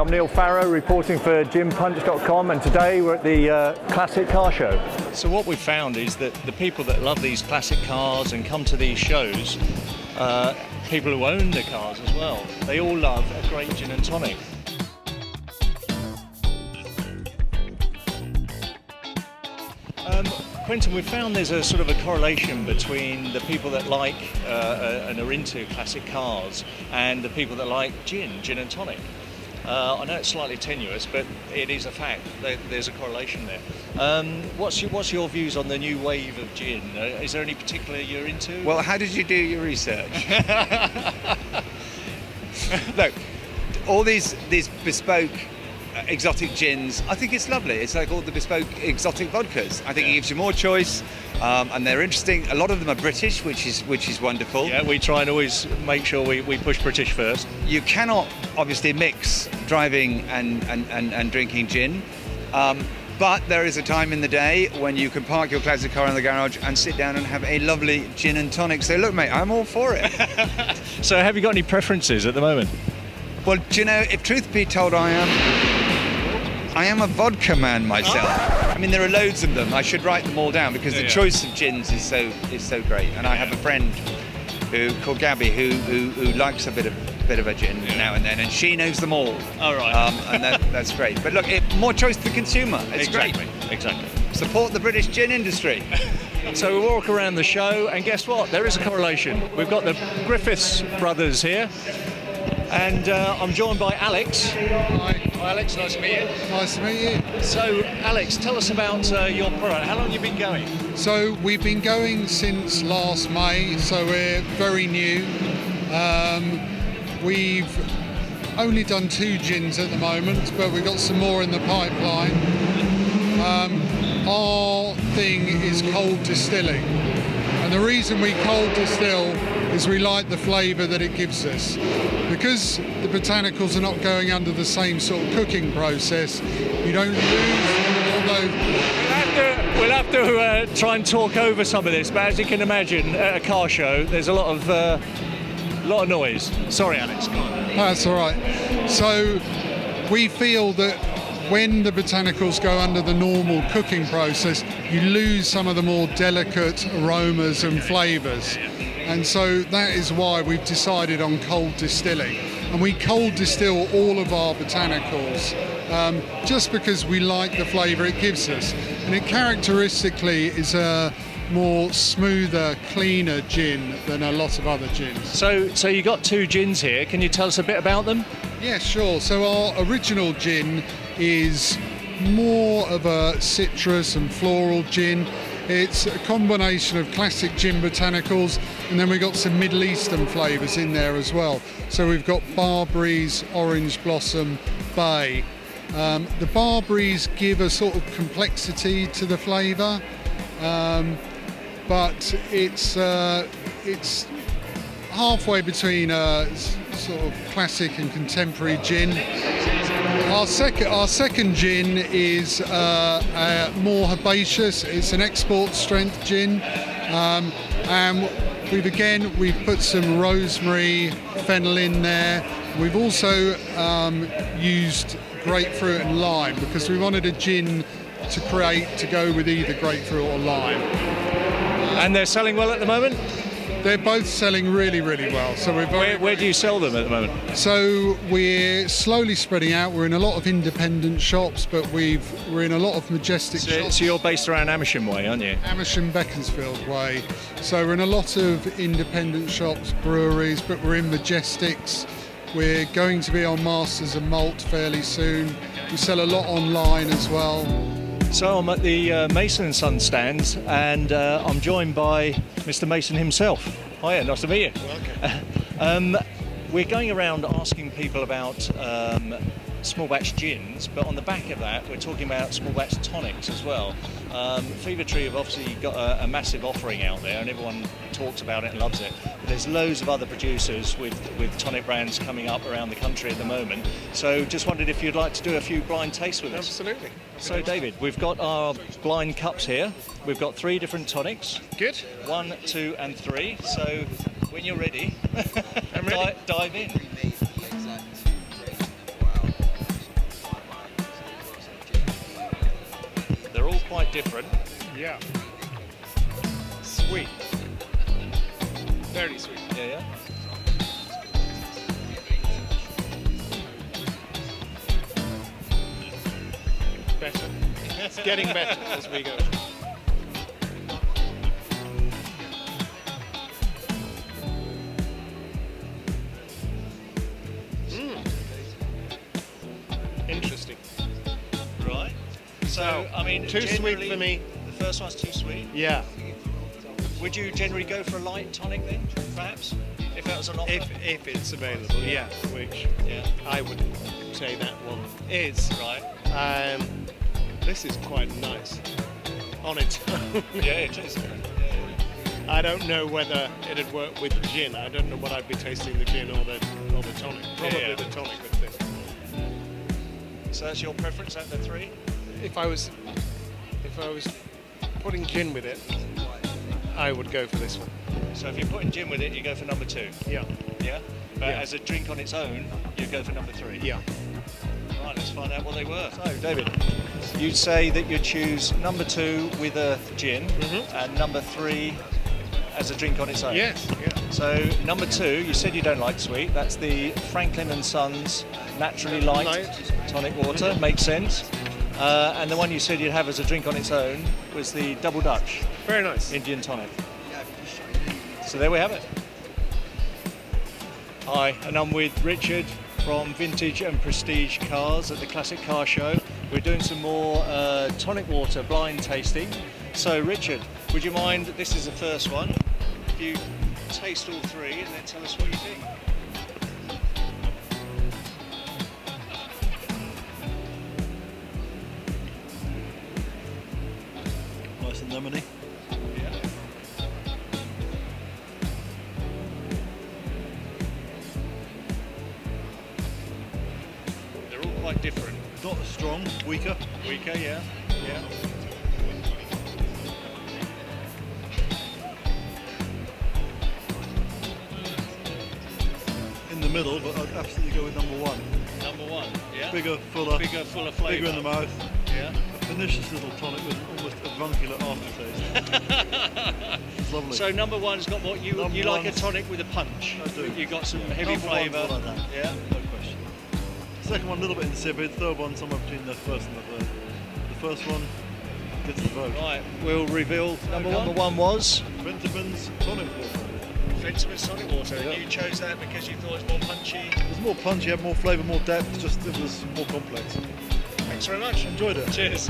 I'm Neil Farrow, reporting for GinPunch.com, and today we're at the Classic Car Show. So what we've found is that the people that love these classic cars and come to these shows, people who own the cars as well, they all love a great gin and tonic. Quentin, we've found there's a sort of a correlation between the people that like and are into classic cars and the people that like gin and tonic. I know it's slightly tenuous, but it is a fact. There's a correlation there. What's your views on the new wave of gin? Is there any particular you're into? Well, how did you do your research? Look, all these bespoke exotic gins, I think it's lovely. It's like all the bespoke exotic vodkas. I think it gives you more choice, and they're interesting. A lot of them are British, which is wonderful. Yeah, we try and always make sure we push British first. You cannot obviously mix driving and drinking gin, but there is a time in the day when you can park your classic car in the garage and sit down and have a lovely gin and tonic. So look, mate, I'm all for it. So have you got any preferences at the moment? Well, do you know, if truth be told, I am a vodka man myself. I mean, there are loads of them. I should write them all down because the choice of gins is so great. And I have a friend called Gabby who likes a bit of a gin now and then, and she knows them all. All right. And that's great. But look, more choice to the consumer. It's great. Exactly. Support the British gin industry. So we walk around the show, and guess what? There is a correlation. We've got the Griffiths Brothers here. And I'm joined by Alex. Hi. Hi Alex, nice to meet you. Nice to meet you. So Alex, tell us about your product. How long have you been going? So we've been going since last May, so we're very new. We've only done 2 gins at the moment, but we've got some more in the pipeline. Our thing is cold distilling. And the reason we cold distill is we like the flavour that it gives us. Because the botanicals are not going under the same sort of cooking process, you don't lose all those... We'll have to try and talk over some of this, but as you can imagine, at a car show, there's a lot of noise. Sorry, Alex, go on. That's all right. So we feel that when the botanicals go under the normal cooking process, you lose some of the more delicate aromas and flavours. And so that is why we've decided on cold distilling. And we cold distill all of our botanicals just because we like the flavour it gives us. And it characteristically is a more smoother, cleaner gin than a lot of other gins. So you got 2 gins here. Can you tell us a bit about them? Yeah, sure. So our original gin is more of a citrus and floral gin. It's a combination of classic gin botanicals, and then we've got some Middle Eastern flavours in there as well. So we've got barberries, orange blossom, bay. The barberries give a sort of complexity to the flavour, but it's halfway between a sort of classic and contemporary gin. Our second gin is more herbaceous. It's an export strength gin, and we've put some rosemary, fennel in there. We've also used grapefruit and lime because we wanted a gin to go with either grapefruit or lime. And they're selling well at the moment? They're both selling really, really well. So where do you sell them at the moment? So we're slowly spreading out. We're in a lot of independent shops, but we're in a lot of majestic shops. So you're based around Amersham way, aren't you? Amersham, Beaconsfield way. So we're in a lot of independent shops, breweries, but we're in majestics. We're going to be on Masters and Malt fairly soon. We sell a lot online as well. So I'm at the Mason & Son stand, and I'm joined by Mr. Mason himself. Hiya, nice to meet you. Welcome. We're going around asking people about small batch gins, but on the back of that we're talking about small batch tonics as well. Fever Tree have obviously got a massive offering out there and everyone talks about it and loves it. But there's loads of other producers with tonic brands coming up around the country at the moment. So just wondered if you'd like to do a few blind tastes with us. Absolutely. So David, we've got our blind cups here. We've got 3 different tonics. Good. 1, 2 and 3. So when you're ready, I'm ready. dive in. quite different. Yeah. Sweet. Very sweet. Yeah, yeah. Better. It's getting better as we go. Interesting. Right. So, I mean, too sweet generally, for me. The first one's too sweet. Yeah. Would you generally go for a light tonic then, perhaps? If that was an offer? If it's available, yeah. Which Yeah. I would say that one is. Right. This is quite nice on its own. Yeah, it is. I don't know whether it'd work with gin. I don't know what I'd be tasting, the gin or the tonic. Probably Yeah. the tonic with this. So that's your preference out of the three? If I was putting gin with it, I would go for this one. So if you're putting gin with it, you go for number two? Yeah. Yeah? But Yeah. as a drink on its own, you go for number three? Yeah. Right, let's find out what they were. So, David, you'd say that you'd choose number two with a gin and number three as a drink on its own? Yes. Yeah. So, number two, you said you don't like sweet. That's the Franklin & Sons Naturally Light Tonic Water. Makes sense. And the one you said you'd have as a drink on its own was the Double Dutch Very nice. Indian Tonic. So there we have it. Hi, and I'm with Richard from Vintage and Prestige Cars at the Classic Car Show. We're doing some more tonic water blind tasting. So Richard, would you mind, this is the first one, if you taste all three and then tell us what you think. Nice and lemony. Yeah. They're all quite different. Not as strong, weaker. Weaker, yeah. Yeah. In the middle, but I'd absolutely go with number one. Number one, yeah. Bigger, fuller, Bigger, fuller flavour. bigger in the mouth. Yeah. A pernicious little tonic with almost avuncular aftertaste. It's lovely. So number one's got what you Number you like a one's- tonic with a punch. I do. You got some heavy Number one's flavour. what I like. Yeah. No question. Second one a little bit insipid. Third one somewhere between the first and the third. The first one gets the vote. Right, we'll reveal number Okay. one. Number one was Fentiman's Tonic Water. Fentiman's Tonic Water. Yeah. You chose that because you thought it was more punchy. It was more punchy, had more flavour, more depth. Just it was more complex. Thanks very much. Enjoyed it. Cheers.